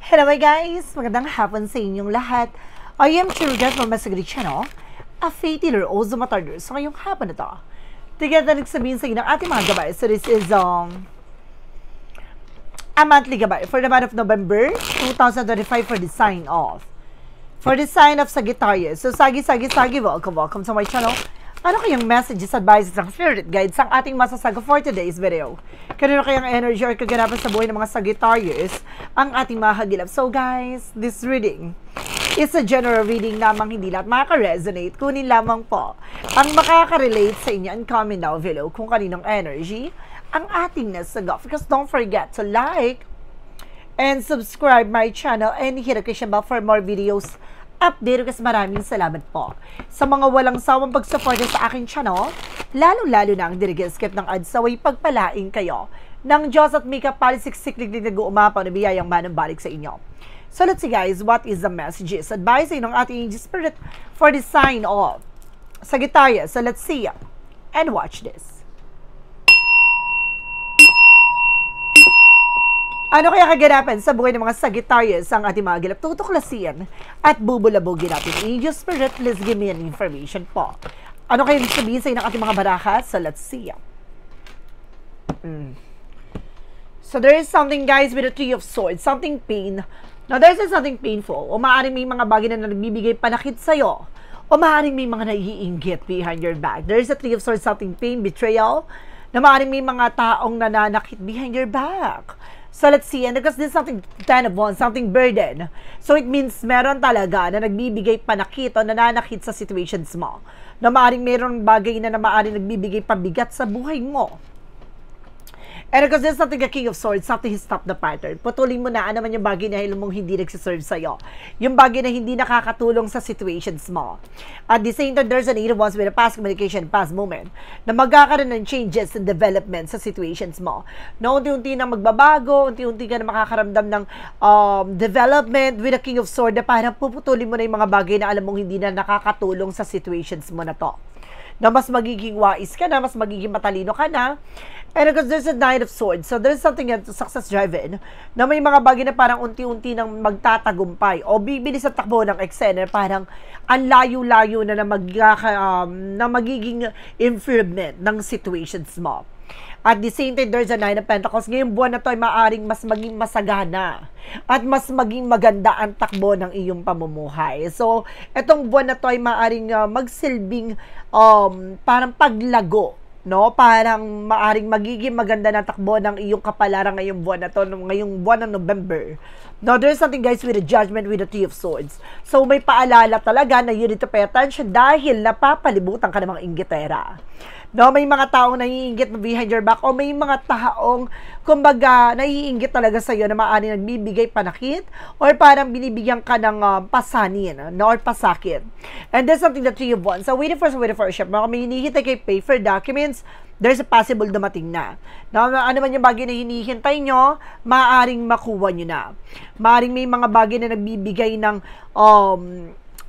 Hello guys! Magandang hapon sa inyong lahat. I am Chirgat from Masagri Channel, a faith healer o Zumatarder. So ngayong hapon na to, tignan na nagsabihin sa inyo ng ating mga gabay. So this is a monthly gabay for the month of November 2025 for the sign of Sagittarius. So Sagi, welcome to my channel. Ano kayang messages, advices, ang spirit guides ang ating masasaga for today's video? Kanino kayang energy or kaganapan sa buhay ng mga Sagittarius ang ating mahagilap? So guys, this reading is a general reading lamang, hindi lahat makaka-resonate. Kunin lamang po ang makaka-relate sa inyo and comment down below kung kaninong energy ang ating nasaga. Because don't forget to like and subscribe my channel and hit the notification bell for more videos update. Kasi maraming salamat po sa mga walang sawang pagsuporta sa aking channel, lalo-lalo na ang dirigiskip ng adsaway pagpalaing kayo ng Diyos at may kapalisiksik-lig nag-uumapaw na biyayang manang balik sa inyo. So let's see guys, what is the messages? Advising ng ating angel spirit for the sign of Sagittarius. So let's see and watch this. Ano kaya kaganapan sa buhay ng mga Sagittarius ang ating mga gilap? Tutuklasin at bubulabugin natin. Angel Spirit, please give me an information po. Ano kaya sabihin sa inyo ng ating mga barakas? So let's see. So there is something guys with the Three of Swords, something pain. Now there's something painful. O maaaring may mga bagay na nagbibigay panakit sa'yo. O maaaring may mga naiinggit behind your back. There's a Three of Swords, something pain, betrayal. Na maaaring may mga taong nananakit behind your back. So let's see, and because this is something 10 of Wands, something burden. So it means meron talaga na nagbibigay panakit o nananakit sa situations mo. Na maaaring meron bagay na maaaring nagbibigay pabigat sa buhay mo. And because there's something a King of Swords, something he stopped the pattern. Putulin mo na ano man yung bagay na mong hindi nagsiserve sa'yo. Yung bagay na hindi nakakatulong sa situations mo. At the same time, there's an Eight of Wands with a past communication, past moment, na magkakaroon ng changes and development sa situations mo. Na unti-unti na magbabago, unti-unti ka na makakaramdam ng development with a King of Swords na parang puputulin mo na yung mga bagay na alam mong hindi na nakakatulong sa situations mo na to. Na mas magiging wise ka na, mas magiging matalino ka na. And because there's a Knight of Swords, so there's something success-driven na may mga bagay na parang unti-unti nang magtatagumpay o bibilis sa takbo ng eksena, parang ang layo-layo na na magiging improvement ng situations mo. At the same time, there's a Nine of Pentacles. Ngayong buwan na to ay maaaring mas maging masagana at mas maging maganda ang takbo ng iyong pamumuhay. So, etong buwan na to ay maaaring magsilbing parang paglago, no? Parang maaring magiging maganda na takbo ng iyong kapalaran ngayong buwan na to, ngayong buwan ng November. Now, there's something guys with a Judgment with the Three of Swords. So, may paalala talaga na you need to pay attention dahil napapalibutan ka ng mga inggitera. No, may mga taong naiinggit behind your back o may mga taong kumbaga naiinggit talaga sa iyo na maaaring nagbibigay panakit or parang binibigyan ka ng pasanin, no, or pasakit. And there's something that Three of Wands. So waiting for a ship. Mga may hinihintay kay pay for documents, there's a possible dumating na. No, ano man yung bagay na hinihintay nyo, maaaring makuha nyo na. Maaaring may mga bagay na nagbibigay ng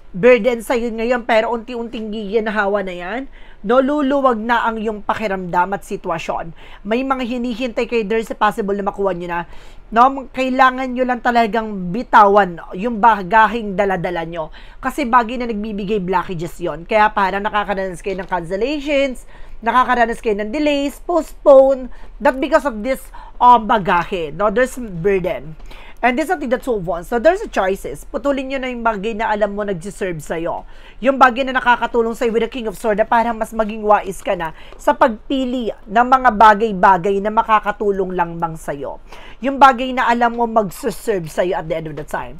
burden sa iyo ngayon pero unti-unting giginahawa na yan. No, luluwag na ang iyong pakiramdam at sitwasyon. May mga hinihintay kayo, there's a possible na makuha nyo na. No, kailangan nyo lang talagang bitawan yung bagahing daladala nyo. Kasi bagay na nagbibigay blockages yon. Kaya parang nakakaranas kayo ng cancellations, nakakaranas kayo ng delays, postpone, that because of this bagahe. No, there's burden. And this is something that Two of Wands. So there's a choices. Putulin nyo na yung bagay na alam mo nagsiserve sa'yo. Yung bagay na nakakatulong sa'yo with the King of Swords na parang mas maging wise ka na sa pagpili ng mga bagay-bagay na makakatulong lang bang sa'yo. Yung bagay na alam mo magsiserve sa'yo at the end of the time.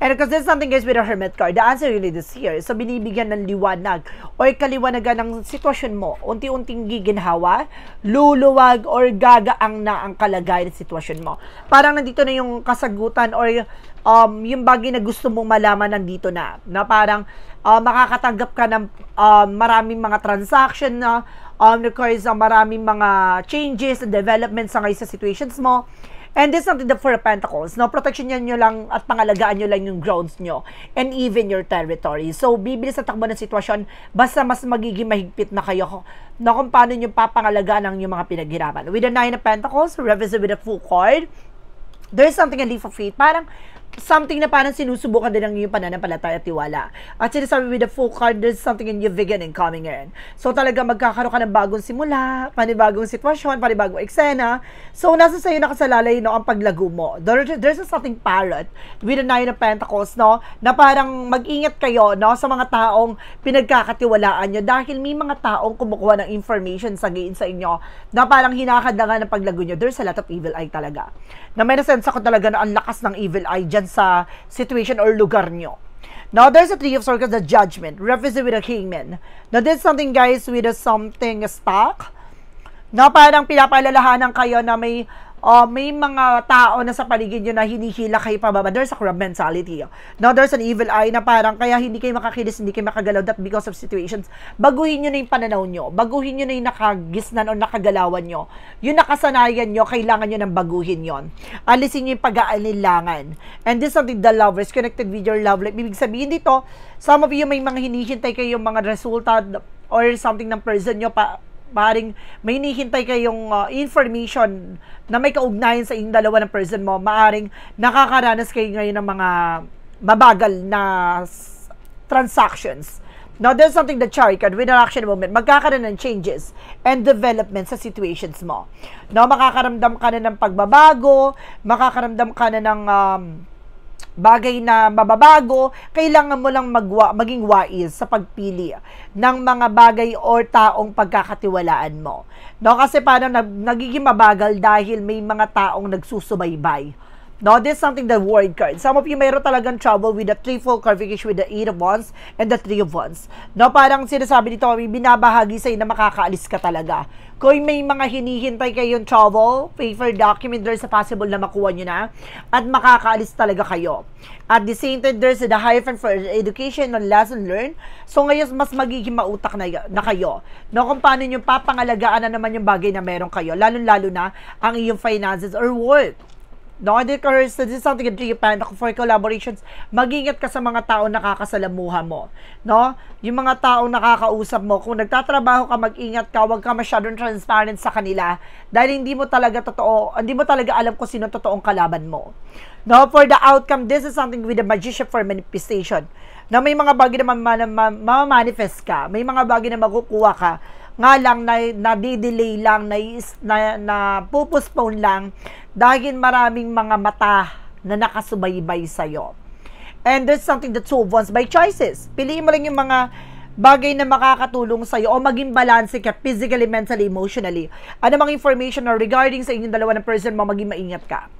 And because there's something guys with a Hermit card, the answer really is here. So binibigyan ng liwanag o kaliwanagan ng sitwasyon mo. Unti-unting giginhawa, luluwag or gagaang na ang kalagayan ng sitwasyon mo. Parang nandito na yung kasagutan or yung bagay na gusto mong malaman nandito na parang makakatanggap ka ng maraming mga transaction na requires maraming mga changes and developments sa ngayon sa situations mo. And this is something that for the Pentacles, no, protection nyo lang at pangalagaan nyo lang yung grounds nyo and even your territory. So, bibilis sa takbo ng sitwasyon, basta mas magiging mahigpit na kayo na kung paano nyo papangalagaan ang yung mga pinaghirapan. With the Nine of Pentacles, revisit with a Fool card, there's something a leap of faith. Parang something na parang sinusubukan din ng iyong pananampalataya at tiwala. At sinasabi with the full card, there's something in you beginning coming in. So talaga magkakaroon ka ng bagong simula, panibagong sitwasyon, panibagong eksena. So nasa sa'yo nakasalalay, no, ang paglago mo. There's something parrot with the Nine of Pentacles, no, na parang mag-ingat kayo, no, sa mga taong pinagkakatiwalaan nyo dahil may mga taong kumukuha ng information sa inyo na parang hinahadlangan ng paglago nyo. There's a lot of evil eye talaga. Na may nasense ako talaga na ang lakas ng evil eye dyan sa situation or lugar nyo. Now, there's a Three of Swords, the Judgment, represent with a Hangman. Now, there's something, guys, with something stuck, na parang pinapaalalahanan kayo na may mga tao na sa paligid nyo na hinihila kayo pababa. There's a crab mentality. Now, there's an evil eye na parang kaya hindi kayo makakilis, hindi kayo makagalaw, that because of situations. Baguhin nyo na yung pananaw nyo. Baguhin nyo na yung nakagisnan o nakagalawan nyo. Yung nakasanayan nyo, kailangan nyo nang baguhin yon. Alisin nyo yung pag-aalilangan. And this is something the lovers connected with your love life. Ibig sabihin dito, some of you may mga hinihintay kayo yung mga resulta or something ng person nyo maaaring may hinihintay kayong information na may kaugnayan sa inyong dalawa ng person mo, maaaring nakakaranas kayo ngayon ng mga mabagal na transactions. Now, there's something that Chariot card with an action moment, magkakaroon ng changes and development sa situations mo. Now, makakaramdam ka na ng pagbabago, makakaramdam ka na ng bagay na mababago, kailangan mo lang maging wais sa pagpili ng mga bagay or taong pagkakatiwalaan mo. No, kasi parang nagiging mabagal dahil may mga taong nagsusubaybay. No, this is something the World card. Some of you mayroon talagang trouble with the threefold clarification with the Eight of Wands and the Three of Wands. No, parang sinasabi dito, may binabahagi sa'yo na makakaalis ka talaga. Kung may mga hinihintay kayong trouble, paper document, there's a possible na makuha nyo na at makakaalis talaga kayo. At the same time, there's the Hierophant for education and lesson learned. So ngayon, mas magiging mautak na kayo. No, kung paano nyo papangalagaan na naman yung bagay na meron kayo, lalo-lalo na ang iyong finances or work. No, this is something that you plan for collaborations. Mag-ingat ka sa mga tao nakakasalamuha mo. No? Yung mga tao nakakausap mo, kung nagtatrabaho ka, mag-ingat ka, huwag ka masyadong transparent sa kanila dahil hindi mo talaga alam kung sino totoong kalaban mo. No, for the outcome, this is something with the Magician for manifestation. Na may mga bagay na ma-manifest ka, may mga bagay na makukuha ka, nga lang na delay lang, na pupostpone lang dahil maraming mga mata na nakasubaybay sa'yo. And there's something that Two of Wands by choices. Piliin mo lang yung mga bagay na makakatulong sa'yo o maging balance ka physically, mentally, emotionally. Ano mga information or regarding sa inyong dalawa ng person mo, maging maingat ka.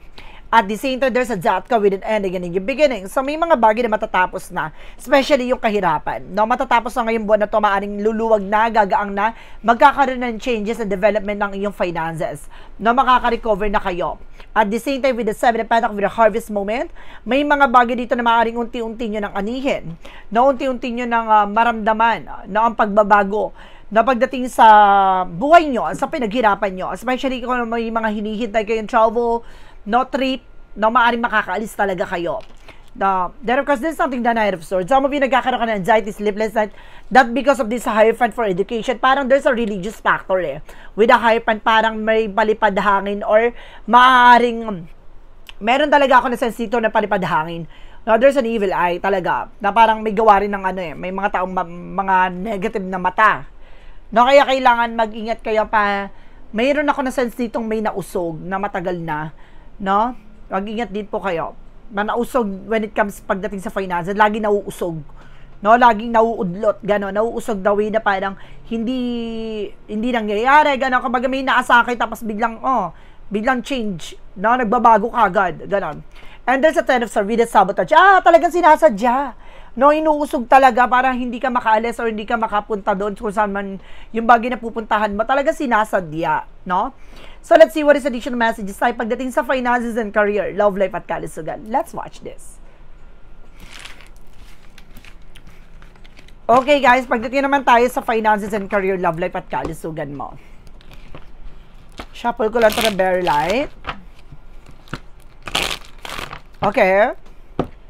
At the same time, there's a Zatka with an ending and yung beginning. So, may mga bagay na matatapos na, especially yung kahirapan. No, matatapos na ngayong buwan na ito, maaaring luluwag na, gagaang na, magkakaroon ng changes and development ng iyong finances. No, makaka-recover na kayo. At the same time, with the Seven of Pentacles, with the harvest moment, may mga bagay dito na maaaring unti-unti nyo ng anihin. No, unti-unti nyo ng maramdaman, no, ang pagbabago na pagdating sa buhay nyo, sa pinaghirapan nyo, especially kung may mga hinihintay kayong travel, no trip, no maaaring makakaalis talaga kayo. Then of course, this is something the Knight of Swords. Some of you nagkakaroon ka ng anxiety, sleepless night, that because of this Hierophant for education, parang there's a religious factor With a Hierophant, parang may palipad hangin or maaaring, meron talaga ako na sense dito na palipad hangin. No, there's an evil eye talaga, na parang may gawa rin ng may mga taong mga negative na mata. No, kaya kailangan mag-ingat kayo pa. Mayroon ako na sense ditong may nausog na matagal na. No? Mag-ingat din po kayo. Nausog when it comes pagdating sa finances, lagi nauusog. No, laging nauudlot, gano'n, nauusog daw na parang hindi nangyayari, gano'n, kapag may naasakay tapos biglang change, no, nagbabago kagad, gano'n. And there's a Ten of Swords with sabotage. Talagang sinasadya. No, inuusog talaga para hindi ka makaalis or hindi ka makapunta doon kung saan man yung bagay na pupuntahan mo. Talaga sinasadya, no? So, let's see what is additional messages tayo pagdating sa finances and career, love life at kalusugan. Let's watch this. Okay, guys, pagdating naman tayo sa finances and career, love life at kalusugan mo. Shuffle ko lang ito ng Very Light. Okay.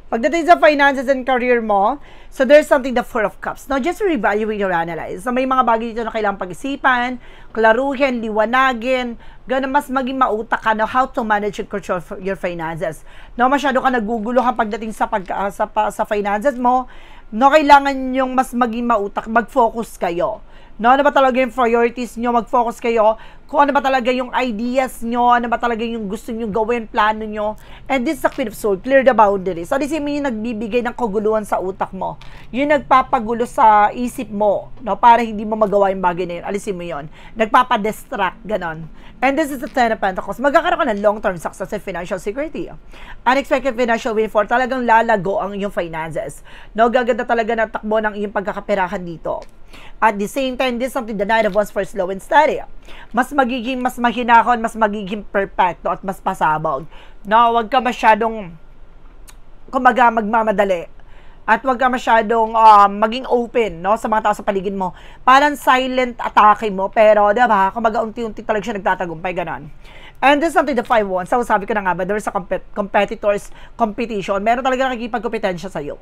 Pagdating sa finances and career mo, So there's something, the Four of Cups. Now, just to reevaluate or analyze. So may mga bagay dito na kailangang pag-isipan, klaruhin, liwanagin, ganun mas maging mautak ka na how to manage and control your finances. No, masyado ka nagugulo ka pagdating sa finances mo. No, kailangan yung mas maging mautak, mag-focus kayo. No, ano ba talaga yung priorities nyo? Mag-focus kayo kung ano ba talaga yung ideas nyo, ano ba talaga yung gusto nyo gawin, plano nyo. And this is the Queen of Swords, clear the boundaries. So, alisin mo yung nagbibigay ng kaguluhan sa utak mo. Yung nagpapagulo sa isip mo, no, para hindi mo magawa yung bagay na yun. Alisin mo yun. Nagpapadistract, ganon. And this is the Ten of Pentacles. Magkakaroon ka ng long-term success and financial security. Unexpected financial windfall, talagang lalago ang iyong finances. No, gaganda talaga na takbo ng iyong pagkakaperahan dito. At the same time, this is something the Knight of Wands for slow and steady. Mas magiging, mas mahinahon, mas magiging perfecto at mas pasabog. No, wag ka masyadong, kumaga, magmamadali. At wag ka masyadong maging open, no, sa mga tao sa paligid mo. Parang silent atake mo, pero, diba, kumaga, unti-unti talaga siya nagtatagumpay, ganon. And this is something the 5 wands. So, sabi ko na nga ba, there's a competitors competition. Meron talaga nakikipagkompetensya sa'yo.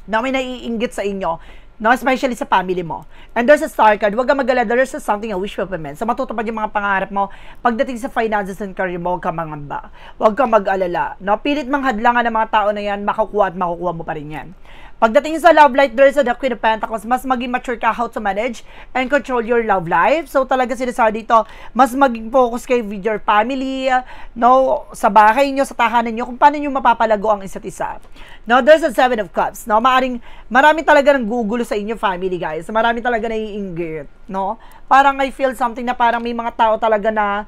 Na may naiinggit sa inyo, no, especially sa family mo. And there's a star card. Huwag kang mag-alala. There's something a wish fulfillment. So, matutupad yung mga pangarap mo. Pagdating sa finances and career mo, huwag kang mangamba. Huwag kang mag-alala. No, pilit manghadlangan ng mga tao na yan, makukuha at makukuha mo pa rin yan. Pagdating sa love life, there's the Queen of Pentacles. Mas maging mature ka how to manage and control your love life. So, talaga sinasabi dito, mas maging focus kayo with your family, no, sa bahay nyo, sa tahanan nyo, kung paano nyo mapapalago ang isa't isa. No, there's a Seven of Cups. No, marami talaga ng gugulo sa inyo family, guys. Marami talaga naiinggit, no? Parang I feel something na parang may mga tao talaga na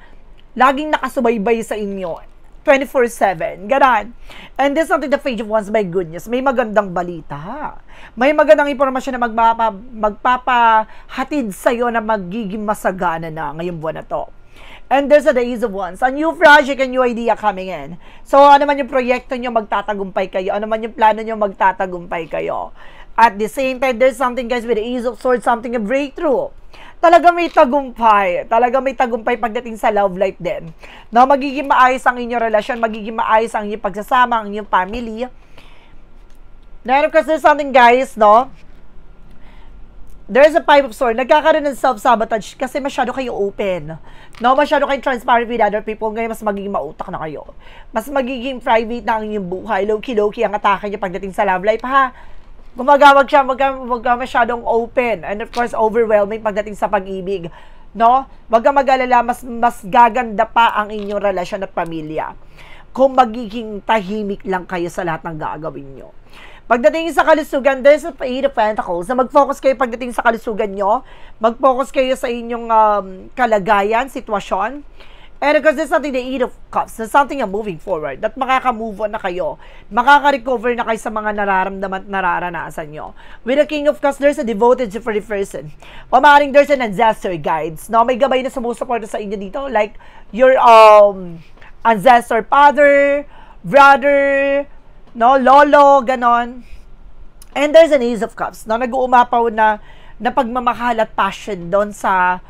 laging nakasubaybay sa inyo. 24/7. Ganon. And this is something the Page of Wands, my goodness. May magandang balita. May magandang impormasyon na magpapahatid sa'yo na magiging masagana na ngayong buwan na to. And there's the Ace of Wands. A new project, a new idea coming in. So, ano man yung proyekto nyo, magtatagumpay kayo. Ano man yung plano nyo, magtatagumpay kayo. At the same time, there's something, guys, with the Ace of Swords, something a breakthrough. Talaga may tagumpay. Talaga may tagumpay pagdating sa love life din. No, magiging maayos ang inyong relasyon, magiging maayos ang inyong pagsasama, ang inyong family. Now, because there's something, guys, no? There's a Five of Swords. Nagkakaroon ng self-sabotage kasi masyado kayo open. No, masyado kayo transparent with other people. Ngayon, mas magiging mautak na kayo. Mas magiging private na ang inyong buhay. Low-key ang atake niyo pagdating sa love life, ha? Gumagawag siya, wag ka masyadong open. And of course, overwhelming pagdating sa pag-ibig. No? Wag ka mag-alala, mas gaganda pa ang inyong relasyon at pamilya kung magiging tahimik lang kayo sa lahat ng gagawin nyo. Pagdating sa kalusugan, there's a Eight of Pentacles. Na mag-focus kayo pagdating sa kalusugan nyo. Mag-focus kayo sa inyong kalagayan, sitwasyon. And because there's something, the Eight of Cups, there's something moving forward, that makaka-move on na kayo, makaka-recover na kayo sa mga nararamdaman at nararanasan nyo. With the King of Cups, there's a devoted for the person. O maaaring there's an ancestor guides, no? May gabay na sumusuporta sa inyo dito, like your ancestor father, brother, no, lolo, ganon. And there's an Ace of Cups, no? Nag-uumapaw na pagmamahal at passion doon sa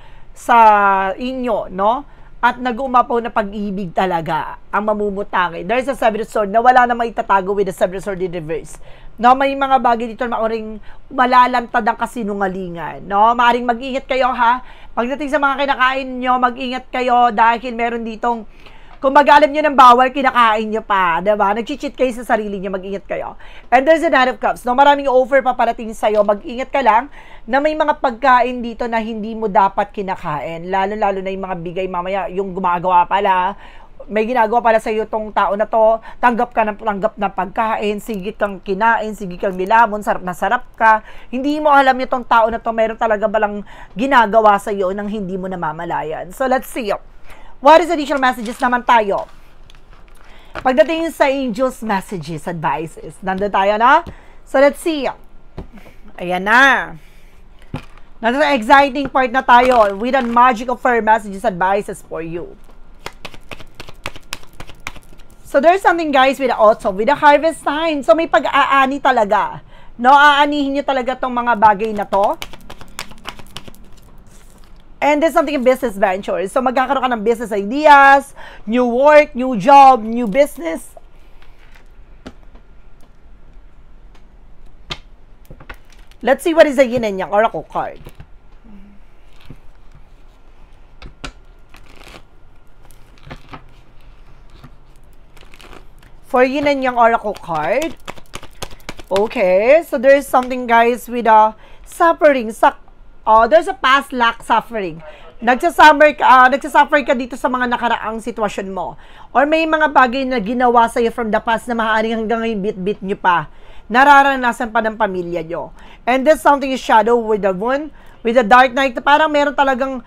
inyo, no? At nag-uumapaw na pag-ibig talaga ang mamumutangi. There's a Seven of Swords na wala na maitatago with the Seven of Swords in reverse. No, may mga bagay dito na maaaring malalantad ang kasinungalingan. No, maaaring mag-ingat kayo, ha. Pagdating sa mga kinakain nyo, mag-ingat kayo dahil meron ditong, kung mag-alam nyo ng bawal, kinakain nyo pa, diba? Nag-cheat kayo sa sarili nyo, mag-ingat kayo. And there's a Nine of Cups. No, maraming offer paparating sa'yo, mag-ingat ka lang na may mga pagkain dito na hindi mo dapat kinakain. Lalo-lalo na yung mga bigay mamaya, yung gumagawa pala, may ginagawa pala sa'yo tong tao na to, tanggap na pagkain, sige kang kinain, sige kang nilamon, sarap na sarap ka. Hindi mo alam yung tong tao na to, meron talaga balang ginagawa sa'yo nang hindi mo namamalayan. So, let's see. What is additional messages naman tayo? Pagdating sa angels messages, advices, nandun tayo na? So, let's see. Ayan na. Nandun sa exciting part na tayo with a magic of fire messages, advices for you. So, there's something, guys, with the autumn, with the harvest time. So, may pag-aani talaga. No, aanihin nyo talaga tong mga bagay na to. And there's something in business ventures. So, magkakaroon ka ng business ideas, new work, new job, new business. Let's see what is the yin and yang oracle card. For yin and yang oracle card. Okay, so there's something guys with a suffering. There's a past lack suffering. Nagsasuffer ka dito sa mga nakaraang sitwasyon mo. Or may mga bagay na ginawa sa'yo from the past na maaaring hanggang ngayon bit-bit nyo pa. Nararanasan pa ng pamilya nyo. And there's something is shadow with the moon, with the dark night. Parang meron talagang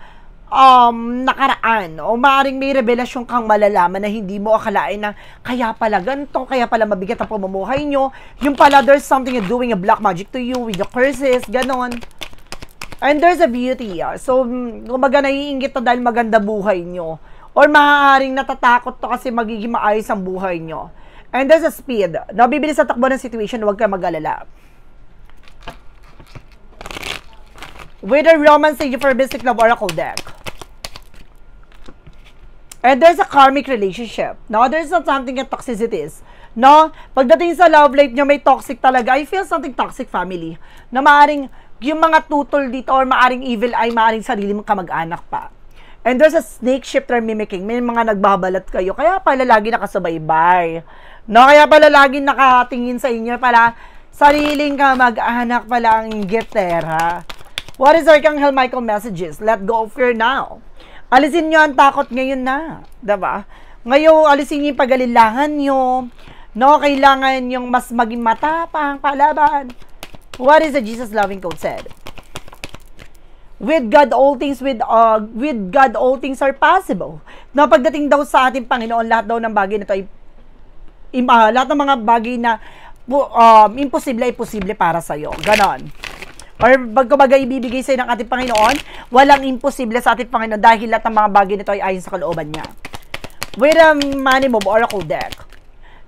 nakaraan. O maaaring may revelasyon kang malalaman na hindi mo akalain na kaya pala ganito, kaya pala mabigat ang pamumuhay nyo. Yung pala there's something you're doing a black magic to you with the curses, ganon. And there's a beauty. So, kumbaga naiinggit to dahil maganda buhay nyo. Or maaaring natatakot to kasi magiging maayos ang buhay nyo. And there's a speed. Nabibilis sa takbo ng situation, huwag kayo mag-alala. With a romance for Mystic Love Oracle deck. And there's a karmic relationship. No, there's not something that toxicities. No, pagdating sa love life nyo, may toxic talaga. I feel something toxic family. Na maaaring yung mga tutol dito or maaring evil ay maaring sarili mong kamag-anak pa. And there's a snake shifter mimicking. May mga nagbabalat kayo. Kaya pala lagi nakasubaybay. No, kaya pala lagi nakatingin sa inyo pala sariling kamag-anak pala ang gitera. What is Archangel Michael messages? Let go of fear now. Alisin nyo ang takot ngayon na. Diba? Ngayon, alisin nyo yung pag-alilangan nyo. No, kailangan yung mas maging matapang palaban. What is the Jesus loving code said? With God all things all things are possible. Na pagdating daw sa ating Panginoon, lahat daw ng bagay na ito ay lahat ng mga bagay na imposible ay posible para sa iyo. Ganon. Or pagkabaga ibibigay sa ng ating Panginoon, walang imposible sa ating Panginoon dahil lahat ng mga bagay nito ay ayon sa kalooban niya. With a Money Move Oracle deck.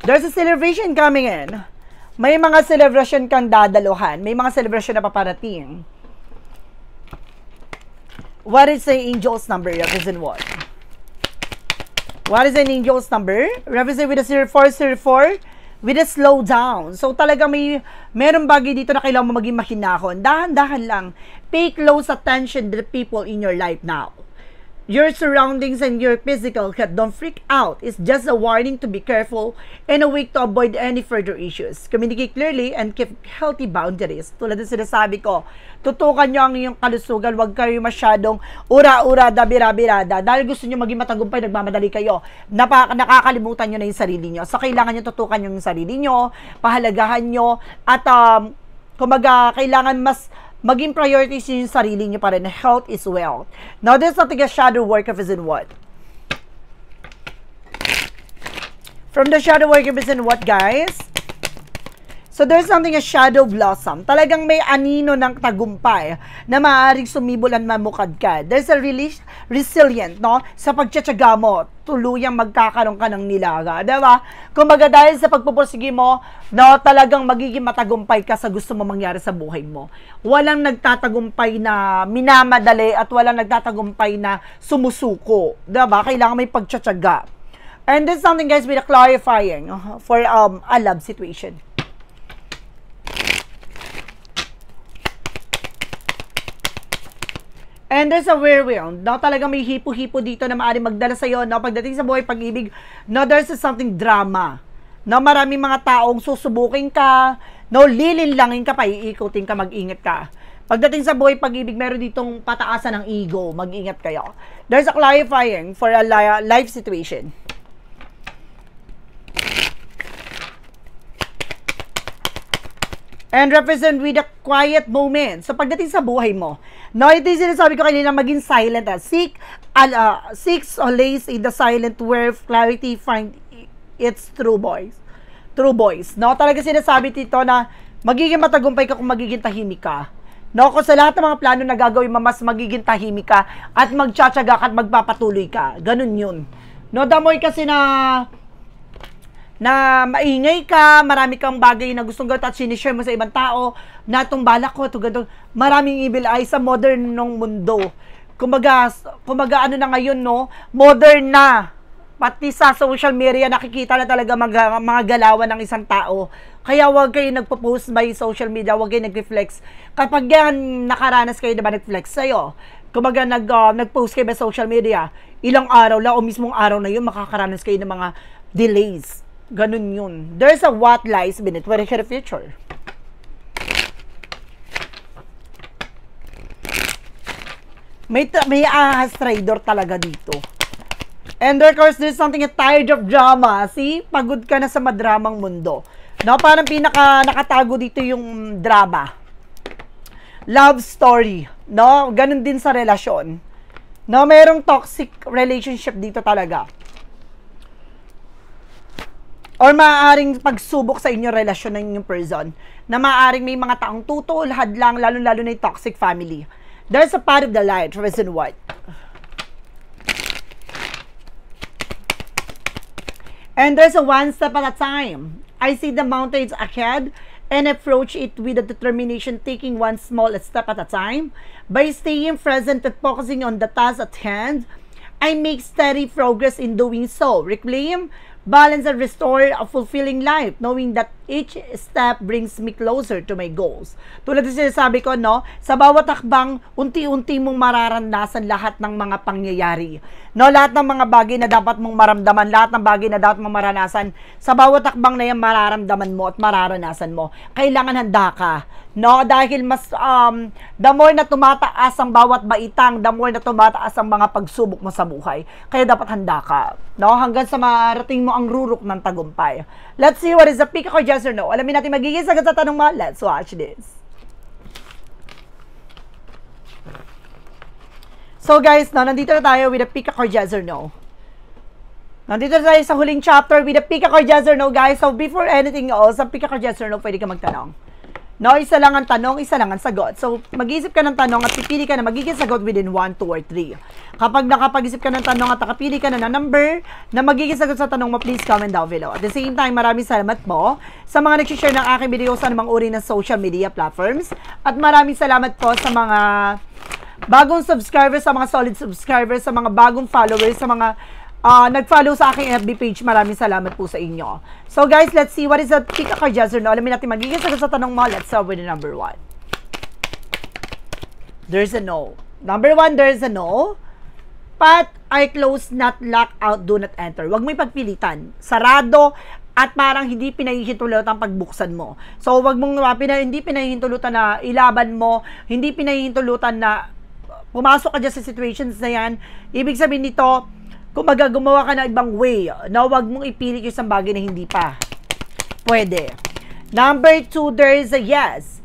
There's a celebration coming in. May mga celebration kang dadaluhan. May mga celebration na paparating. What is the angel's number? Represent what? What is an angel's number? Represent with a 0404 with a slow down. So talaga meron bagay dito na kailangan mo maging mahinahon. Dahan-dahan lang. Pay close attention to the people in your life now. Your surroundings and your physical health, don't freak out. It's just a warning to be careful and a week to avoid any further issues. Communicate clearly and keep healthy boundaries. Tulad ng sinasabi ko, tutukan nyo ang iyong kalusugan. Huwag kayo masyadong ura-ura, dabira-birada. Dahil gusto nyo maging matagumpay, nagmamadali kayo. Nakakalimutan nyo na yung sarili nyo. So, kailangan nyo tutukan yung sarili nyo, pahalagahan nyo, at kumaga, kailangan mas maging priorities yung sarili nyo pa rin. Health is wealth. Now, there's something a shadow work of is in what? From the shadow work of is in what, guys? So, there's something a shadow blossom. Talagang may anino ng tagumpay na maaaring sumibol at mamukadkad. There's a resilient, no? Sa pagtsatsaga mo, tuluyang magkakaroon ka ng nilaga. Diba? Kumbaga dahil sa pagpupursige mo, no, talagang magiging matagumpay ka sa gusto mo mangyari sa buhay mo. Walang nagtatagumpay na minamadali at walang nagtatagumpay na sumusuko. Diba? Kailangan may pagtsatsaga. And there's something, guys, with a clarifying for a love situation. And there's a whirlwind. No, talagang may hipo-hipo dito na maaaring magdala sa'yo. No, pagdating sa buhay pag-ibig, no, there's something drama. No, maraming mga taong susubukin ka. No, lilinlangin ka pa, iikutin ka, mag-ingat ka. Pagdating sa buhay pag-ibig, meron ditong pataasan ng ego. Mag-ingat kayo. There's a clarifying for a life situation. And represent with a quiet moment. So, pagdating sa buhay mo, no, ito yung sinasabi ko kanina, maging silent. Seek solace in the silent where clarity find its true voice. True voice. No, talaga sinasabi dito na magiging matagumpay ka kung magiging tahimik ka. No, kung sa lahat ng mga plano na gagawin mo, mas magiging tahimik ka at magtsatsaga ka at magpapatuloy ka. Ganun yun. No, damoy kasi na maingay ka, marami kang bagay na gustong gawin at sinishare mo sa ibang tao, na itong balak ko, maraming evil eye sa modern nung mundo. Kumaga ano na ngayon, no? Modern na. Pati sa social media, nakikita na talaga mga galawan ng isang tao. Kaya huwag kayo nagpo-post by social media, huwag kayo nag-reflex. Kapag yan, nakaranas kayo, diba, nag-flex sa'yo. Kumbaga, nag-post kayo by social media, ilang araw lang o mismong araw na yun, makakaranas kayo ng mga delays. Ganun yun. There's a what lies beneath what is the future. May ahas trader talaga dito. And of course, there's something tired of drama. See? Pagod ka na sa madramang mundo. No, parang nakatago dito yung drama. Love story. No, ganun din sa relasyon. No, mayroong toxic relationship dito talaga. Or maaaring pagsubok sa inyong relasyon ng inyong person. Na maaaring may mga taong tutol, hadlang, lalo-lalo na yung toxic family. There's a part of the light, reason why. And there's a one step at a time. I see the mountains ahead and approach it with a determination, taking one small step at a time. By staying present and focusing on the task at hand, I make steady progress in doing so. Reclaim, balance, and restore a fulfilling life, knowing that each step brings me closer to my goals. Tulad ng sinasabi ko, no, sa bawat hakbang, unti-unti mong mararanasan lahat ng mga pangyayari. No, lahat ng mga bagay na dapat mong maramdaman, lahat ng bagay na dapat mong maranasan, sa bawat hakbang na yan, mararamdaman mo at mararanasan mo. Kailangan handa ka. No, dahil mas the more na tumataas ang bawat baitang, the more na tumataas ang mga pagsubok mo sa buhay. Kaya dapat handa ka. No, hanggang sa marating mo ang rurok ng tagumpay. Let's see what is the pick or yes or no. Alamin natin magiging sagot sa tanong mo. Let's watch this. So guys, no, nandito na tayo with a pick or yes or no. Nandito na tayo sa huling chapter with a pick or yes or no, guys. So before anything else, sa pick or yes or no, pwede ka magtanong. No, isa lang ang tanong, isa lang ang sagot. So, mag-isip ka ng tanong at pipili ka na magiging sagot within 1, 2, or 3. Kapag nakapag-isip ka ng tanong at nakapili ka na ng number na magiging sagot sa tanong mo, please comment down below. At the same time, maraming salamat po sa mga nag-share ng aking video sa anumang uri ng social media platforms. At maraming salamat po sa mga bagong subscribers, sa mga solid subscribers, sa mga bagong followers, sa mga nag-follow sa aking FB page. Maraming salamat po sa inyo. So guys, let's see what is the pick or yes or no. Alamin natin magiging sagot sa tanong mo. Let's start with the number 1. There's a no. Number 1, there's a no. Path are closed, not lock out, do not enter. Huwag mo ipagpilitan. Sarado at parang hindi pinahihintulutan ang pagbuksan mo. So huwag mong hindi pinahihintulutan na ilaban mo, hindi pinahihintulutan na pumasok ka dyan sa situations na yan. Ibig sabihin nito, kung gumawa ka ng ibang way, na huwag mong ipili yung isang bagay na hindi pa pwede. Number 2, there is a yes.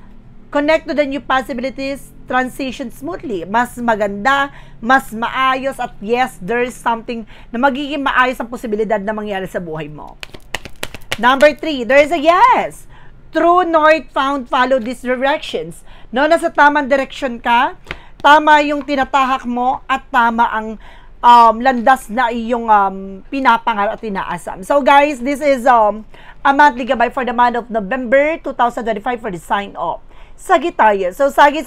Connect to the new possibilities, transition smoothly. Mas maganda, mas maayos, at yes, there is something na magiging maayos ang posibilidad na mangyari sa buhay mo. Number 3, there is a yes. True north found, follow these directions. No, nasa tamang direction ka, tama yung tinatahak mo, at tama ang landas na iyong pinapangarap at inaasam. So guys, this is a monthly gabay for the month of November 2025 for the sign of Sagittarius. So Sagi,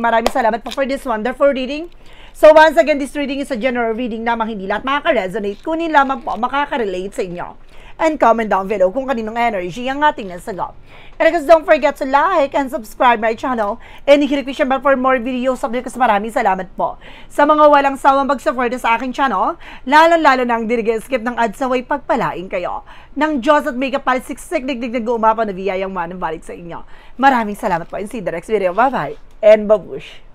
maraming salamat po for this wonderful reading. So once again, this reading is a general reading lamang, hindi lahat makaka-resonate. Kunin lamang po makaka-relate sa inyo. And comment down below kung kaninong energy ang ating nasagot. And guys, don't forget to like and subscribe my channel. And hit the bell for more videos updates. Maraming salamat po sa mga walang sawang mag-support sa aking channel. Lalo-lalo na ang skip ng ads away, pagpalain kayo ng Diyos at may kapalit siksik digdig na gumapa na biyayang manang balik sa inyo. Maraming salamat po and see you the next video. Bye-bye and babush!